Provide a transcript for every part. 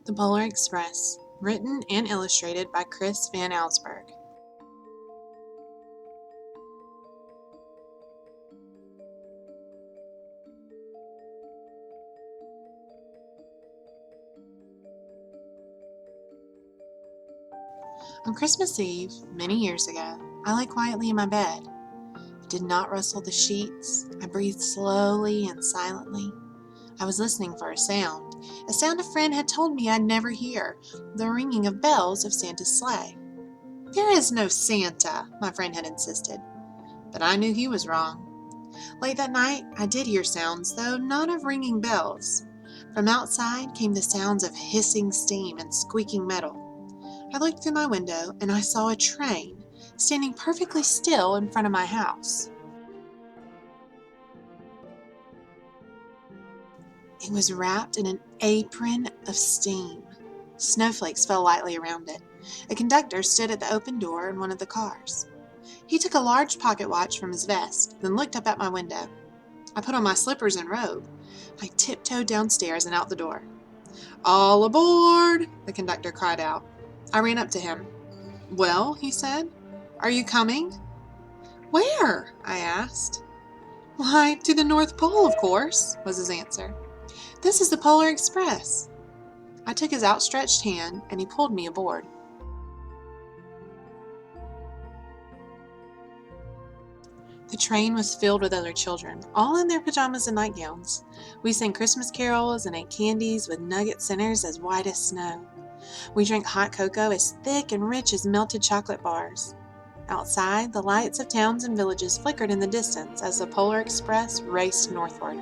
The Polar Express, written and illustrated by Chris Van Allsburg. On Christmas Eve, many years ago, I lay quietly in my bed. I did not rustle the sheets. I breathed slowly and silently. I was listening for a sound a friend had told me I'd never hear, the ringing of bells of Santa's sleigh. "There is no Santa," my friend had insisted, but I knew he was wrong. Late that night, I did hear sounds, though not of ringing bells. From outside came the sounds of hissing steam and squeaking metal. I looked through my window and I saw a train standing perfectly still in front of my house. It was wrapped in an apron of steam. Snowflakes fell lightly around it. A conductor stood at the open door in one of the cars. He took a large pocket watch from his vest, then looked up at my window. I put on my slippers and robe. I tiptoed downstairs and out the door. "All aboard!" the conductor cried out. I ran up to him. "Well," he said, "are you coming?" "Where?" I asked. "Why, to the North Pole, of course," was his answer. "This is the Polar Express." I took his outstretched hand and he pulled me aboard. The train was filled with other children, all in their pajamas and nightgowns. We sang Christmas carols and ate candies with nugget centers as white as snow. We drank hot cocoa as thick and rich as melted chocolate bars. Outside, the lights of towns and villages flickered in the distance as the Polar Express raced northward.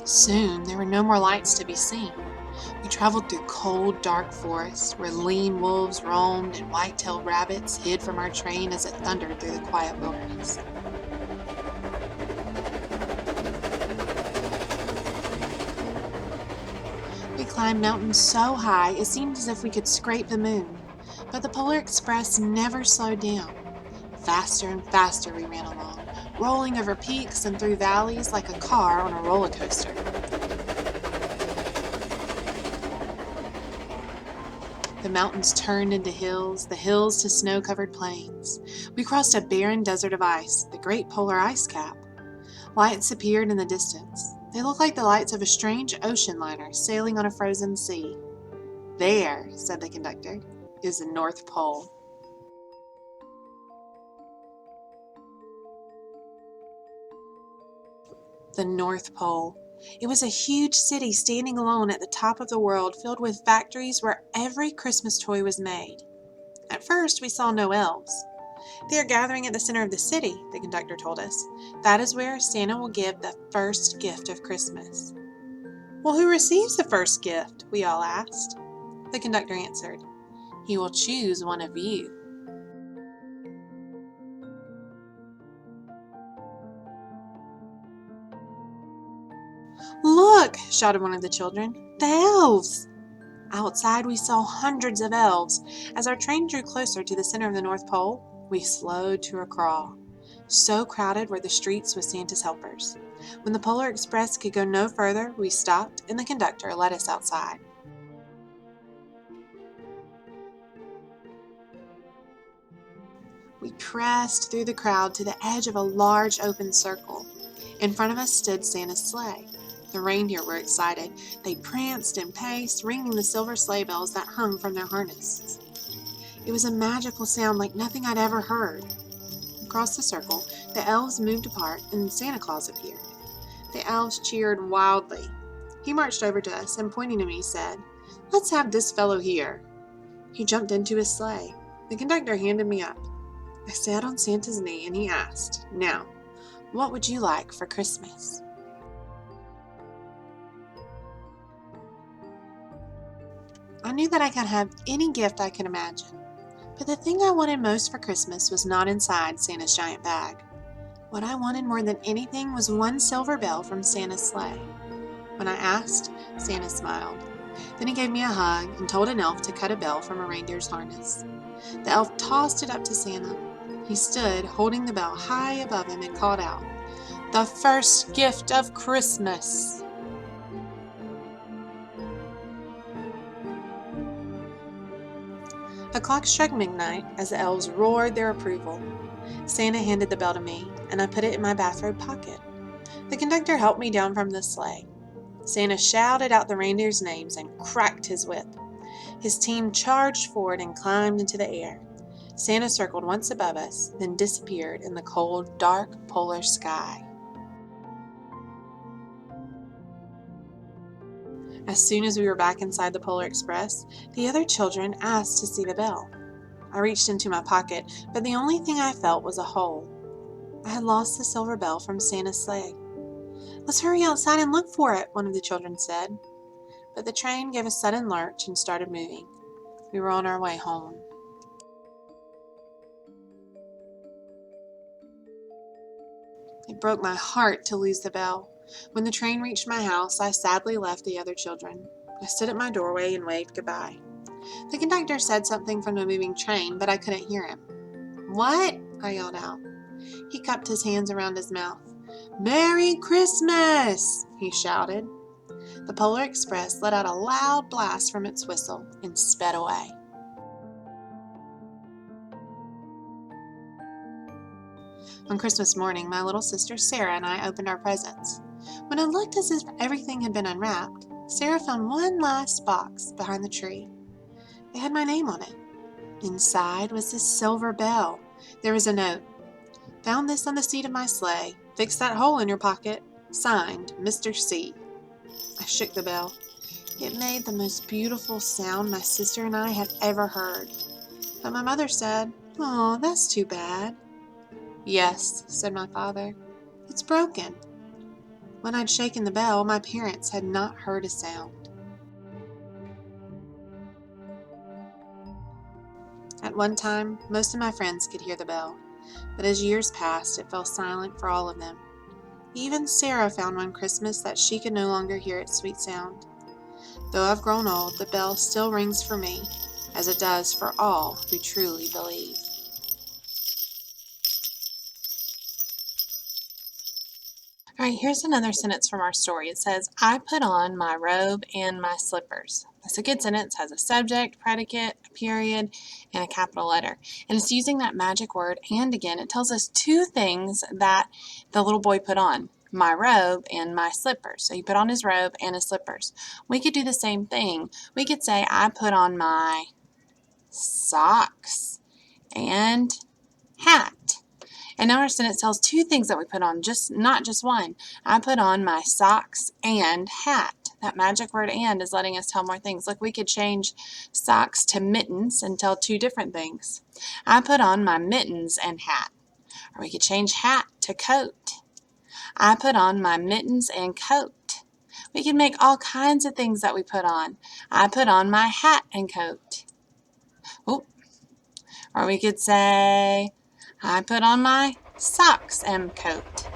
Soon, there were no more lights to be seen. We traveled through cold, dark forests where lean wolves roamed and white-tailed rabbits hid from our train as it thundered through the quiet wilderness. We climbed mountains so high it seemed as if we could scrape the moon, but the Polar Express never slowed down. Faster and faster we ran along, rolling over peaks and through valleys like a car on a roller coaster. The mountains turned into hills, the hills to snow-covered plains. We crossed a barren desert of ice, the Great Polar Ice Cap. Lights appeared in the distance. They looked like the lights of a strange ocean liner sailing on a frozen sea. "There," said the conductor, "is the North Pole." The North Pole. It was a huge city standing alone at the top of the world, filled with factories where every Christmas toy was made. At first, we saw no elves. "They are gathering at the center of the city," the conductor told us. "That is where Santa will give the first gift of Christmas." "Well, who receives the first gift?" we all asked. The conductor answered, "He will choose one of you." "Look!" shouted one of the children. "The elves!" Outside, we saw hundreds of elves. As our train drew closer to the center of the North Pole, we slowed to a crawl. So crowded were the streets with Santa's helpers. When the Polar Express could go no further, we stopped and the conductor led us outside. We pressed through the crowd to the edge of a large open circle. In front of us stood Santa's sleigh. The reindeer were excited. They pranced and paced, ringing the silver sleigh bells that hung from their harnesses. It was a magical sound like nothing I'd ever heard. Across the circle, the elves moved apart and Santa Claus appeared. The elves cheered wildly. He marched over to us and, pointing to me, said, "Let's have this fellow here." He jumped into his sleigh. The conductor handed me up. I sat on Santa's knee and he asked, "Now, what would you like for Christmas?" I knew that I could have any gift I could imagine, but the thing I wanted most for Christmas was not inside Santa's giant bag. What I wanted more than anything was one silver bell from Santa's sleigh. When I asked, Santa smiled. Then he gave me a hug and told an elf to cut a bell from a reindeer's harness. The elf tossed it up to Santa. He stood holding the bell high above him and called out, "The first gift of Christmas!" A clock struck midnight as the elves roared their approval. Santa handed the bell to me, and I put it in my bathrobe pocket. The conductor helped me down from the sleigh. Santa shouted out the reindeers' names and cracked his whip. His team charged forward and climbed into the air. Santa circled once above us, then disappeared in the cold, dark polar sky. As soon as we were back inside the Polar Express, the other children asked to see the bell. I reached into my pocket, but the only thing I felt was a hole. I had lost the silver bell from Santa's sleigh. "Let's hurry outside and look for it," one of the children said. But the train gave a sudden lurch and started moving. We were on our way home. It broke my heart to lose the bell. When the train reached my house, I sadly left the other children. I stood at my doorway and waved goodbye. The conductor said something from the moving train, but I couldn't hear him. "What?" I yelled out. He cupped his hands around his mouth. "Merry Christmas!" he shouted. The Polar Express let out a loud blast from its whistle and sped away. On Christmas morning, my little sister Sarah and I opened our presents. When it looked as if everything had been unwrapped, Sarah found one last box behind the tree. It had my name on it. Inside was this silver bell. There was a note. "Found this on the seat of my sleigh. Fix that hole in your pocket. Signed, Mr. C." I shook the bell. It made the most beautiful sound my sister and I had ever heard. But my mother said, "Oh, that's too bad." "Yes," said my father, "it's broken." When I'd shaken the bell, my parents had not heard a sound. At one time, most of my friends could hear the bell, but as years passed, it fell silent for all of them. Even Sarah found one Christmas that she could no longer hear its sweet sound. Though I've grown old, the bell still rings for me, as it does for all who truly believe. All right, here's another sentence from our story. It says, "I put on my robe and my slippers." That's a good sentence. It has a subject, predicate, a period, and a capital letter. And it's using that magic word, and again, it tells us two things that the little boy put on. My robe and my slippers. So he put on his robe and his slippers. We could do the same thing. We could say, "I put on my socks and hat." And now our sentence tells two things that we put on, not just one. I put on my socks and hat. That magic word "and" is letting us tell more things. Like we could change socks to mittens and tell two different things. I put on my mittens and hat. Or we could change hat to coat. I put on my mittens and coat. We can make all kinds of things that we put on. I put on my hat and coat. Ooh. Or we could say, I put on my socks and coat.